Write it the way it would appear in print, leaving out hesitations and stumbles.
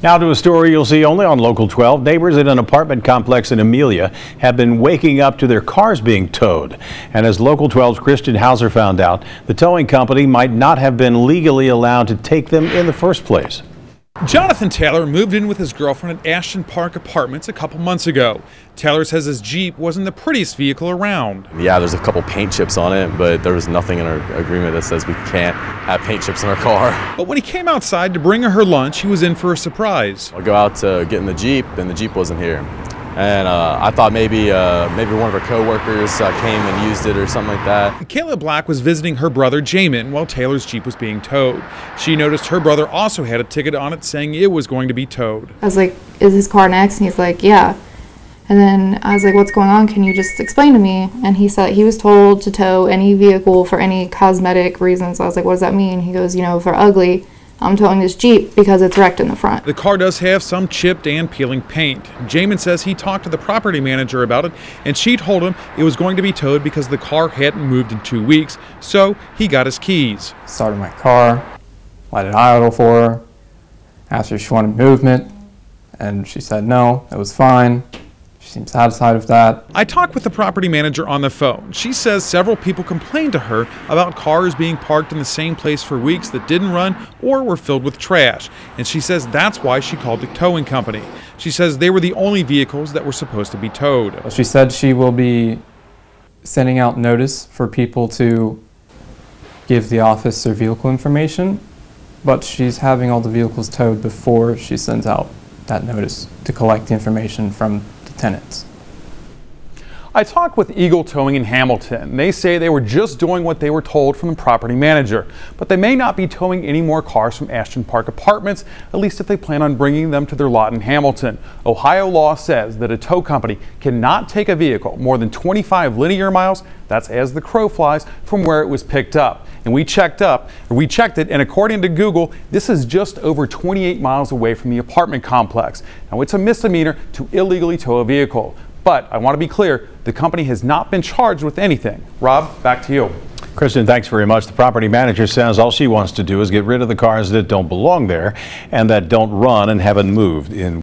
Now to a story you'll see only on Local 12. Neighbors at an apartment complex in Amelia have been waking up to their cars being towed. And as Local 12's Christian Hauser found out, the towing company might not have been legally allowed to take them in the first place. Jonathon Taylor moved in with his girlfriend at Ashton Park Apartments a couple months ago. Taylor says his Jeep wasn't the prettiest vehicle around. Yeah, there's a couple paint chips on it, but there was nothing in our agreement that says we can't have paint chips in our car. But when he came outside to bring her lunch, he was in for a surprise. I go out to get in the Jeep, and the Jeep wasn't here. And I thought maybe one of our coworkers came and used it or something like that. KAYLA Black was visiting her brother JAMON while Taylor's Jeep was being towed. She noticed her brother also had a ticket on it saying it was going to be towed. I was like, is his car next? And he's like, yeah. And then I was like, what's going on? Can you just explain to me? And he said he was told to tow any vehicle for any cosmetic reasons. I was like, what does that mean? He goes, you know, if they're ugly, I'm towing this Jeep because it's wrecked in the front. The car does have some chipped and peeling paint. JAMON says he talked to the property manager about it, and she told him it was going to be towed because the car hadn't moved in 2 weeks, so he got his keys. Started my car, let it idle for her, asked her if she wanted movement, and she said no, it was fine. She seemed satisfied with that. I talked with the property manager on the phone. She says several people complained to her about cars being parked in the same place for weeks that didn't run or were filled with trash. And she says that's why she called the towing company. She says they were the only vehicles that were supposed to be towed. She said she will be sending out notice for people to give the office their vehicle information, but she's having all the vehicles towed before she sends out that notice to collect the information from tenants. I talked with Eagle Towing in Hamilton. They say they were just doing what they were told from the property manager, but they may not be towing any more cars from Ashton Park Apartments, at least if they plan on bringing them to their lot in Hamilton. Ohio law says that a tow company cannot take a vehicle more than 25 linear miles, that's as the crow flies, from where it was picked up. And we checked it, and according to Google, this is just over 28 miles away from the apartment complex. Now, it's a misdemeanor to illegally tow a vehicle. But I want to be clear, the company has not been charged with anything. Rob, back to you. Kristen, thanks very much. The property manager says all she wants to do is get rid of the cars that don't belong there and that don't run and haven't moved in